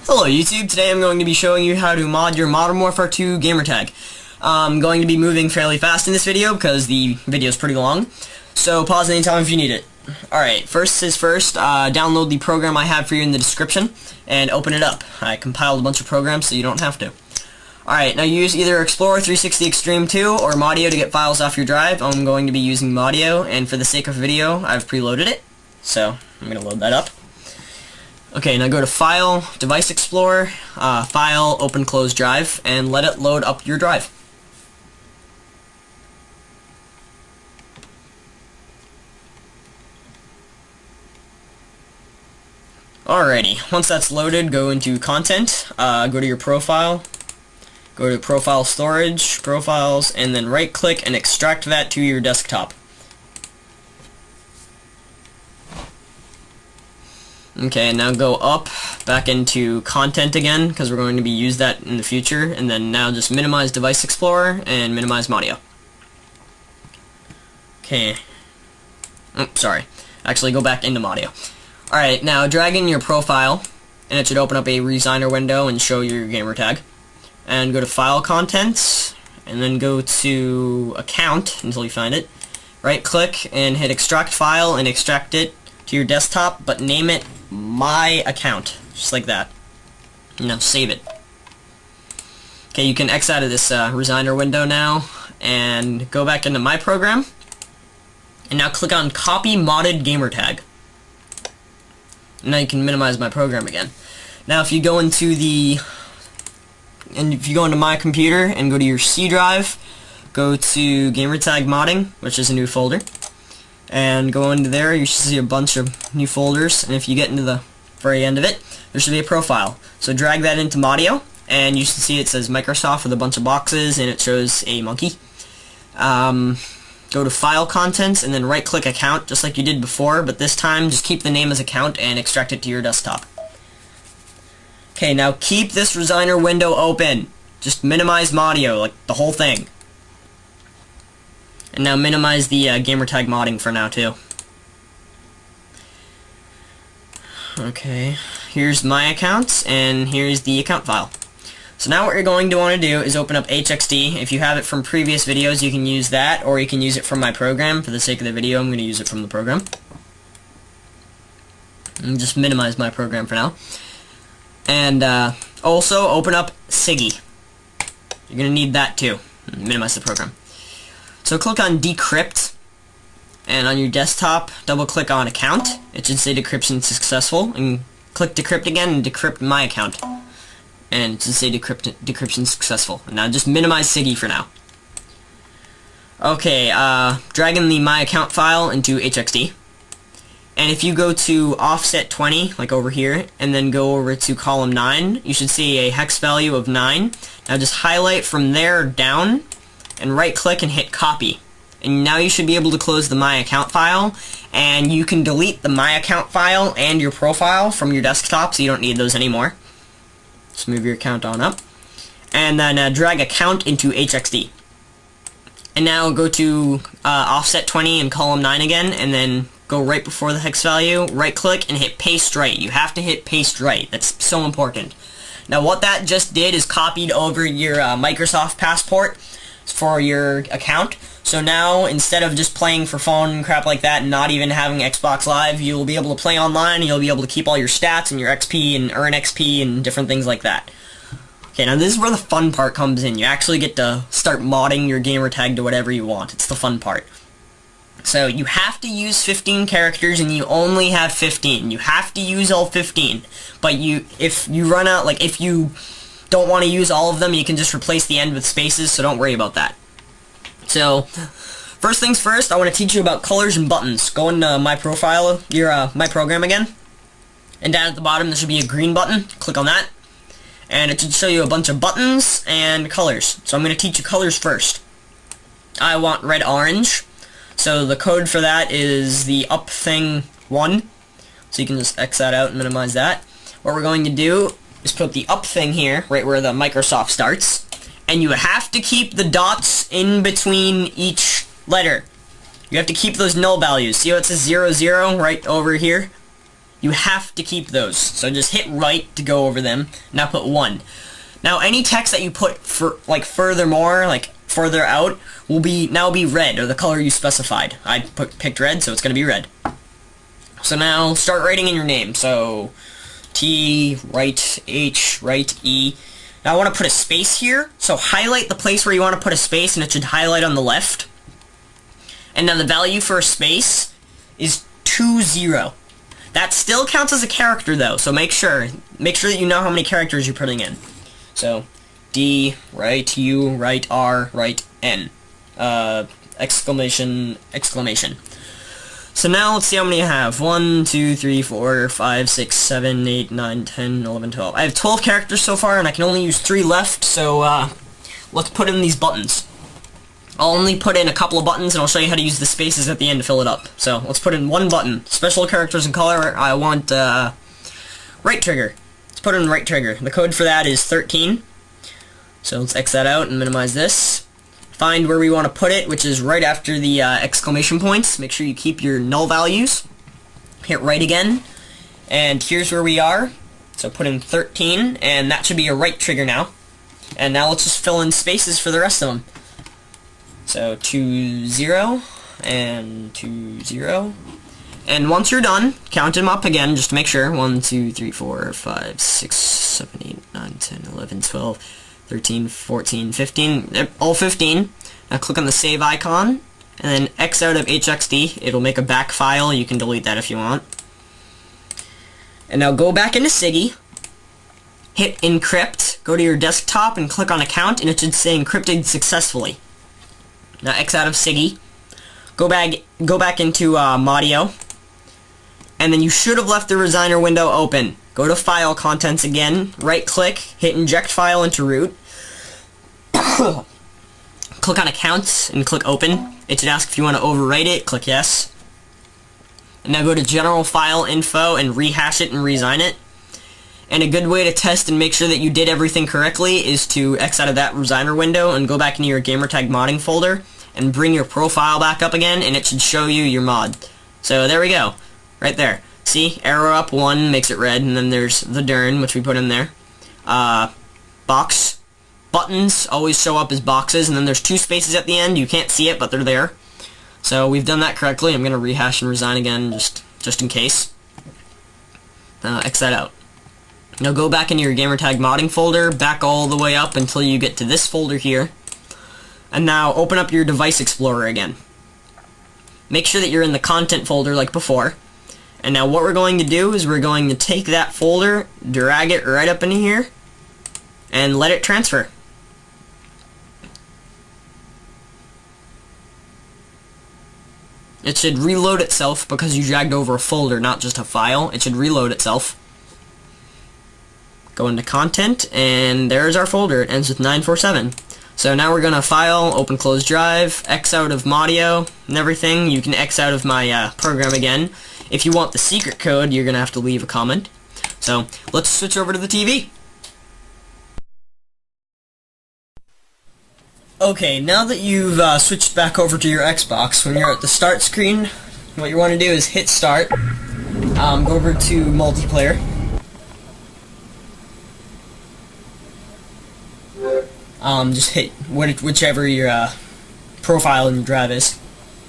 Hello YouTube, today I'm going to be showing you how to mod your Modern Warfare 2 Gamertag. I'm going to be moving fairly fast in this video because the video is pretty long, so pause anytime if you need it. Alright, first is first, download the program I have for you in the description and open it up. I compiled a bunch of programs so you don't have to. Alright, now use either Explorer 360 Extreme 2 or Modio to get files off your drive. I'm going to be using Modio, and for the sake of video, I've preloaded it, so I'm going to load that up. Okay, now go to File, Device Explorer, File, Open Close Drive, and let it load up your drive. Alrighty, once that's loaded, go into Content, go to your profile, go to Profile Storage, Profiles, and then right-click and extract that to your desktop. Okay, now go up, back into Content again, because we're going to be use that in the future, and then now just minimize Device Explorer and minimize Modio. Okay. Oh, sorry. Actually, go back into Modio. Alright, now drag in your profile, and it should open up a Resigner window and show your Gamertag. And go to File Contents, and then go to Account until you find it. Right-click and hit Extract File and extract it to your desktop, but name it My Account, just like that. Now save it. Okay, you can X out of this Resigner window now, and go back into My Program, and now click on Copy Modded Gamertag. And now you can minimize My Program again. Now if you go into My Computer and go to your C drive, go to Gamertag Modding, which is a new folder. And go into there, you should see a bunch of new folders, and if you get into the very end of it, there should be a profile. So drag that into Modio, and you should see it says Microsoft with a bunch of boxes, and it shows a monkey. Go to File Contents, and then right-click Account, just like you did before, but this time just keep the name as Account and extract it to your desktop. Okay, now keep this Resigner window open. Just minimize Modio, like the whole thing. And now minimize the Gamertag modding for now too. Okay, here's my accounts, and here's the account file. So now what you're going to want to do is open up HXD. If you have it from previous videos, you can use that, or you can use it from my program. For the sake of the video, I'm going to use it from the program. And just minimize my program for now. And also open up Siggy. You're going to need that too. Minimize the program. So click on Decrypt, and on your desktop, double-click on Account. It should say Decryption Successful, and click Decrypt again and decrypt my account. And it should say Decryption Successful. And now just minimize Siggy for now. Okay, drag in the My Account file into HXD. And if you go to Offset 20, like over here, and then go over to column 9, you should see a hex value of 9. Now just highlight from there down, and right-click and hit Copy. And now you should be able to close the My Account file, and you can delete the My Account file and your profile from your desktop, so you don't need those anymore. Just move your account on up. And then drag Account into HXD. And now go to Offset 20 and column 9 again, and then go right before the hex value, right-click, and hit Paste Right. You have to hit Paste Right. That's so important. Now what that just did is copied over your Microsoft passport for your account. So now, instead of just playing for phone and crap like that and not even having Xbox Live, you'll be able to play online, and you'll be able to keep all your stats and your XP and earn XP and different things like that. Okay, now this is where the fun part comes in. You actually get to start modding your gamertag to whatever you want. It's the fun part. So you have to use 15 characters, and you only have 15. You have to use all 15. But if you run out, like if you don't want to use all of them, you can just replace the end with spaces, so don't worry about that. So, first things first, I want to teach you about colors and buttons. Go into My Profile, My Program again, and down at the bottom there should be a green button. Click on that, and it should show you a bunch of buttons and colors. So I'm going to teach you colors first. I want red-orange, so the code for that is the up thing 1, so you can just X that out and minimize that. What we're going to do is put the up thing here, right where the Microsoft starts, and you have to keep the dots in between each letter. You have to keep those null values. See how it says 00 right over here? you have to keep those. So just hit right to go over them. Now put 1. Now any text that you put for furthermore, further out, will now be red, or the color you specified. I picked red, so it's going to be red. So now start writing in your name. So T, right, H, right, E. Now I want to put a space here, so highlight the place where you want to put a space, and it should highlight on the left. And now the value for a space is 20. That still counts as a character though, so make sure that you know how many characters you're putting in. So D, right, U, right, R, right, N. Exclamation, exclamation. So now let's see how many I have. 1, 2, 3, 4, 5, 6, 7, 8, 9, 10, 11, 12. I have 12 characters so far, and I can only use 3 left, so let's put in these buttons. I'll only put in a couple of buttons, and I'll show you how to use the spaces at the end to fill it up. So let's put in 1 button. Special characters and color, I want right trigger. Let's put in right trigger. The code for that is 13. So let's X that out and minimize this. Find where we want to put it, which is right after the exclamation points. Make sure you keep your null values. Hit right again. And here's where we are. So put in 13, and that should be a right trigger now. And now let's just fill in spaces for the rest of them. So 2, 0, and 2, 0. And once you're done, count them up again just to make sure. 1, 2, 3, 4, 5, 6, 7, 8, 9, 10, 11, 12, 13, 14, 15, all 15. Now click on the save icon, and then X out of HXD. It'll make a back file. You can delete that if you want. And now go back into Siggy, hit encrypt, go to your desktop and click on account, and it should say encrypted successfully. Now X out of Siggy, go back into Modio, and then you should have left the Resigner window open. Go to File Contents again, right click, hit Inject File into root, click on Accounts and click Open. It should ask if you want to overwrite it, click Yes. And now go to General File Info and rehash it and resign it. And a good way to test and make sure that you did everything correctly is to X out of that Resigner window and go back into your Gamertag modding folder and bring your profile back up again, and it should show you your mod. So there we go, right there. See, arrow up 1 makes it red, and then there's the Durn, which we put in there. Box. Buttons always show up as boxes, and then there's 2 spaces at the end. You can't see it, but they're there. So we've done that correctly. I'm going to rehash and resign again, just in case. X that out. Now go back into your Gamertag modding folder, back all the way up until you get to this folder here. And now open up your Device Explorer again. Make sure that you're in the Content folder like before. And now what we're going to do is we're going to take that folder, drag it right up into here, and let it transfer. It should reload itself because you dragged over a folder, not just a file. It should reload itself. Go into Content, and there's our folder. It ends with 947. So now we're going to File, Open Close Drive, X out of Modio, and everything. You can X out of my program again. If you want the secret code, you're going to have to leave a comment. So let's switch over to the TV. Okay, now that you've switched back over to your Xbox, when you're at the start screen, what you want to do is hit start, go over to multiplayer, just hit whichever your profile in your drive is.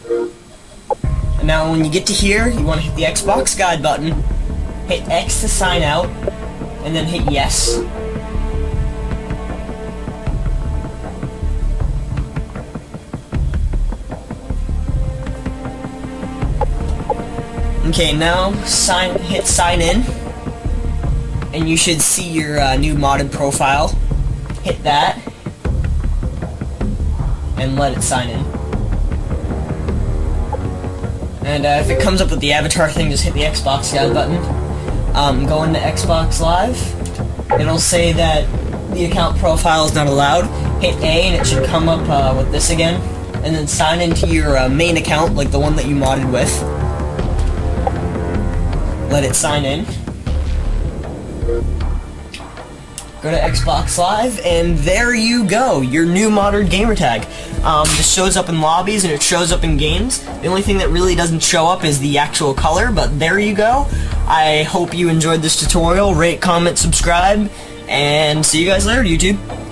And now when you get to here, you want to hit the Xbox guide button, hit X to sign out, and then hit yes. Okay, now hit sign in, and you should see your new modded profile. Hit that, and let it sign in. And if it comes up with the avatar thing, just hit the Xbox guide button. Go into Xbox Live. It'll say that the account profile is not allowed. Hit A, and it should come up with this again. And then sign into your main account, like the one that you modded with. Let it sign in. go to Xbox Live, and there you go, your new modern gamertag. This shows up in lobbies and it shows up in games. The only thing that really doesn't show up is the actual color, but there you go. I hope you enjoyed this tutorial. Rate, comment, subscribe, and see you guys later, YouTube.